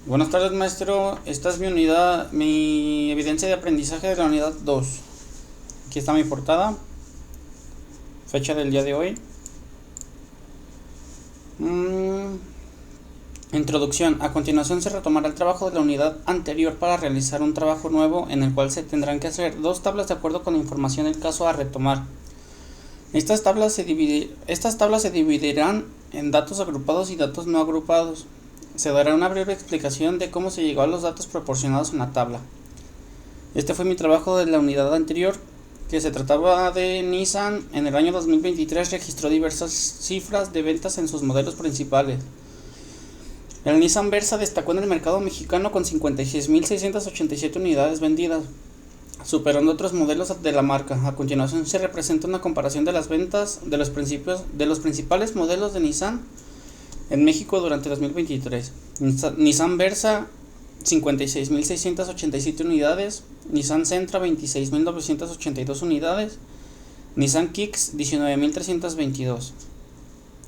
Buenas tardes, maestro. Esta es mi unidad, mi evidencia de aprendizaje de la unidad 2. Aquí está mi portada, fecha del día de hoy. Introducción. A continuación se retomará el trabajo de la unidad anterior para realizar un trabajo nuevo en el cual se tendrán que hacer dos tablas de acuerdo con la información del caso a retomar. Estas tablas se dividirán en datos agrupados y datos no agrupados. Se dará una breve explicación de cómo se llegó a los datos proporcionados en la tabla. Este fue mi trabajo de la unidad anterior, que se trataba de Nissan. En el año 2023 registró diversas cifras de ventas en sus modelos principales. El Nissan Versa destacó en el mercado mexicano con 56.687 unidades vendidas, superando otros modelos de la marca. A continuación se representa una comparación de las ventas de los principales modelos de Nissan en México durante 2023. Nissan Versa 56.687 unidades, Nissan Sentra 26.982 unidades, Nissan Kicks 19.322.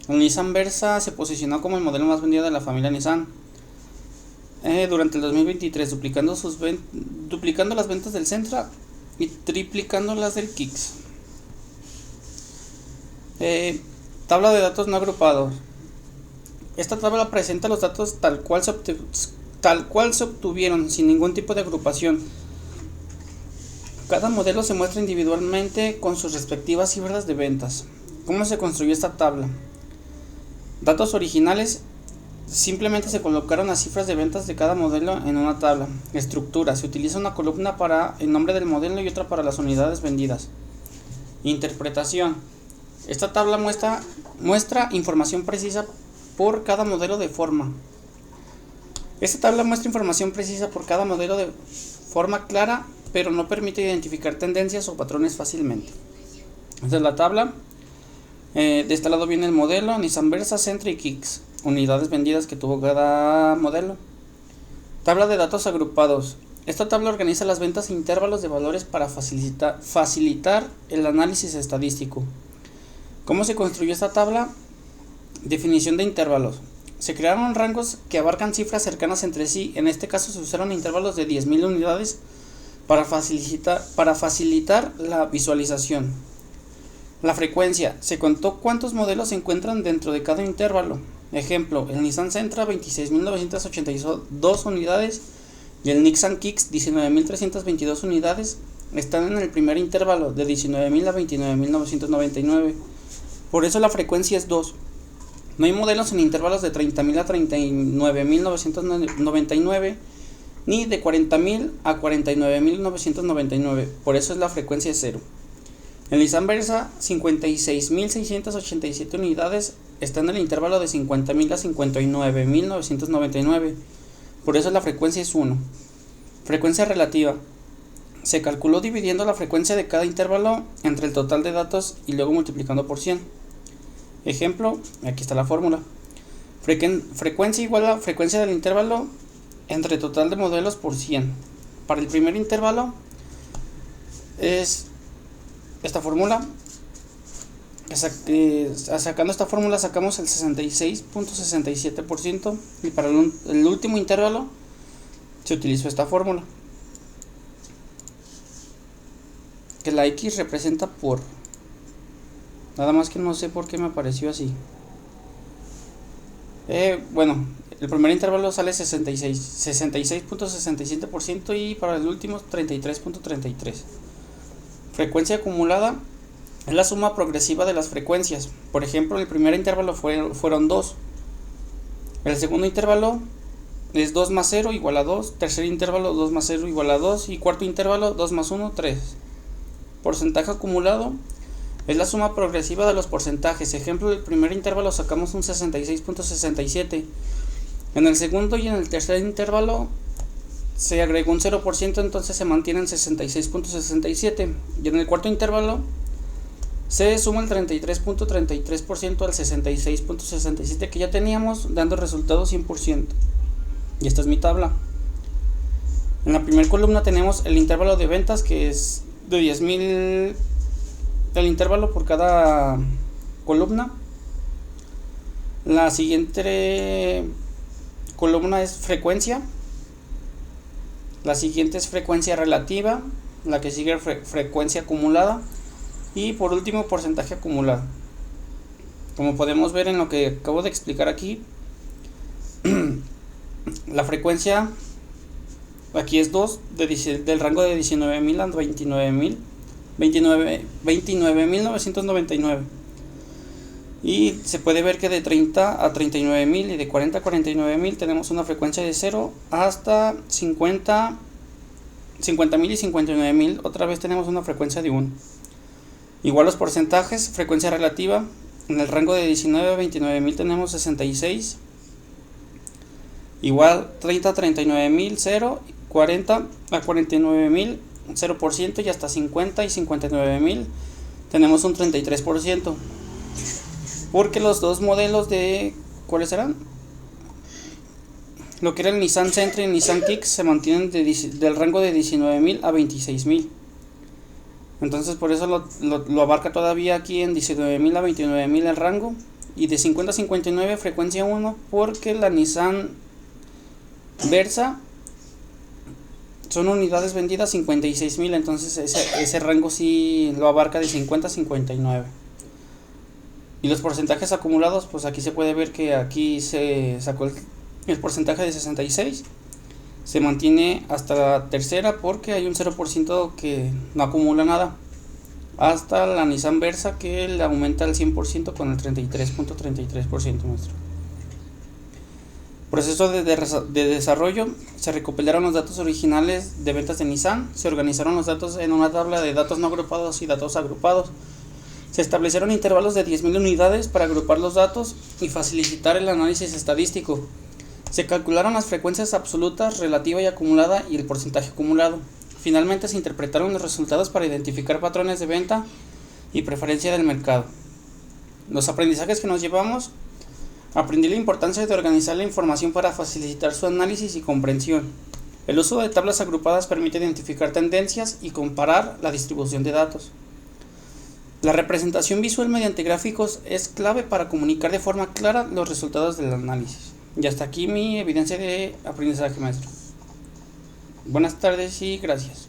El Nissan Versa se posicionó como el modelo más vendido de la familia Nissan durante el 2023, duplicando las ventas del Sentra y triplicando las del Kicks. Tabla de datos no agrupados. Esta tabla presenta los datos tal cual se obtuvieron, sin ningún tipo de agrupación. Cada modelo se muestra individualmente con sus respectivas cifras de ventas. ¿Cómo se construyó esta tabla? Datos originales. Simplemente se colocaron las cifras de ventas de cada modelo en una tabla. Estructura. Se utiliza una columna para el nombre del modelo y otra para las unidades vendidas. Interpretación. Esta tabla muestra información precisa por cada modelo de forma. Esta tabla muestra información precisa por cada modelo de forma clara, pero no permite identificar tendencias o patrones fácilmente. Esta es la tabla. De este lado viene el modelo, Nissan Versa, Sentra y Kicks, unidades vendidas que tuvo cada modelo. Tabla de datos agrupados. Esta tabla organiza las ventas e intervalos de valores para facilitar el análisis estadístico. ¿Cómo se construyó esta tabla? Definición de intervalos. Se crearon rangos que abarcan cifras cercanas entre sí. En este caso se usaron intervalos de 10.000 unidades para facilitar la visualización. La frecuencia. Se contó cuántos modelos se encuentran dentro de cada intervalo. Ejemplo, el Nissan Sentra 26.982 unidades y el Nissan Kicks 19.322 unidades están en el primer intervalo de 19.000 a 29.999. Por eso la frecuencia es 2. No hay modelos en intervalos de 30.000 a 39.999 ni de 40.000 a 49.999. Por eso es la frecuencia es 0. El Nissan Versa 56.687 unidades está en el intervalo de 50.000 a 59.999. Por eso la frecuencia es 1. Frecuencia relativa. Se calculó dividiendo la frecuencia de cada intervalo entre el total de datos y luego multiplicando por 100. Ejemplo, aquí está la fórmula. Frecuencia igual a frecuencia del intervalo entre total de modelos por 100. Para el primer intervalo es esta fórmula. Sacando esta fórmula sacamos el 66.67% y para el último intervalo se utilizó esta fórmula, que la X representa por. Nada más que no sé por qué me apareció así. Bueno, el primer intervalo sale 66.67% y para el último 33.33%. Frecuencia acumulada es la suma progresiva de las frecuencias. Por ejemplo, el primer intervalo fueron 2. El segundo intervalo es 2 más 0 igual a 2. Tercer intervalo 2 más 0 igual a 2. Y cuarto intervalo 2 más 1, 3. Porcentaje acumulado es la suma progresiva de los porcentajes. Ejemplo, del primer intervalo sacamos un 66.67. En el segundo y en el tercer intervalo se agregó un 0%, entonces se mantiene en 66.67. Y en el cuarto intervalo se suma el 33.33% al 66.67 que ya teníamos, dando resultado 100%. Y esta es mi tabla. En la primera columna tenemos el intervalo de ventas, que es de 10.000. El intervalo por cada columna. La siguiente columna es frecuencia, la siguiente es frecuencia relativa, la que sigue frecuencia acumulada y por último porcentaje acumulado. Como podemos ver en lo que acabo de explicar aquí, la frecuencia aquí es 2 del rango de 19.000 a 29.999 y se puede ver que de 30 a 39.000 y de 40 a 49.000 tenemos una frecuencia de 0 hasta 50.000 y 59.000 otra vez tenemos una frecuencia de 1. Igual los porcentajes, frecuencia relativa, en el rango de 19 a 29.000 tenemos 66, igual 30 a 39.000 0, 40 a 49.000 0% y hasta 50 y 59.000 tenemos un 33%, porque los dos modelos de ¿cuáles serán? Lo que era el Nissan Sentra y el Nissan Kicks se mantienen del rango de 19.000 a 26.000. Entonces por eso lo abarca todavía aquí en 19.000 a 29.000 el rango. Y de 50 a 59 frecuencia 1, porque la Nissan Versa son unidades vendidas 56.000. Entonces ese rango sí lo abarca de 50 a 59. Y los porcentajes acumulados, pues aquí se puede ver que aquí se sacó el porcentaje de 66. Se mantiene hasta la tercera porque hay un 0% que no acumula nada. Hasta la Nissan Versa que le aumenta al 100% con el 33.33% nuestro. Proceso de desarrollo. Se recopilaron los datos originales de ventas de Nissan. Se organizaron los datos en una tabla de datos no agrupados y datos agrupados. Se establecieron intervalos de 10.000 unidades para agrupar los datos y facilitar el análisis estadístico. Se calcularon las frecuencias absolutas, relativa y acumulada y el porcentaje acumulado. Finalmente se interpretaron los resultados para identificar patrones de venta y preferencia del mercado. Los aprendizajes que nos llevamos: aprendí la importancia de organizar la información para facilitar su análisis y comprensión. El uso de tablas agrupadas permite identificar tendencias y comparar la distribución de datos. La representación visual mediante gráficos es clave para comunicar de forma clara los resultados del análisis. Y hasta aquí mi evidencia de aprendizaje, maestro. Buenas tardes y gracias.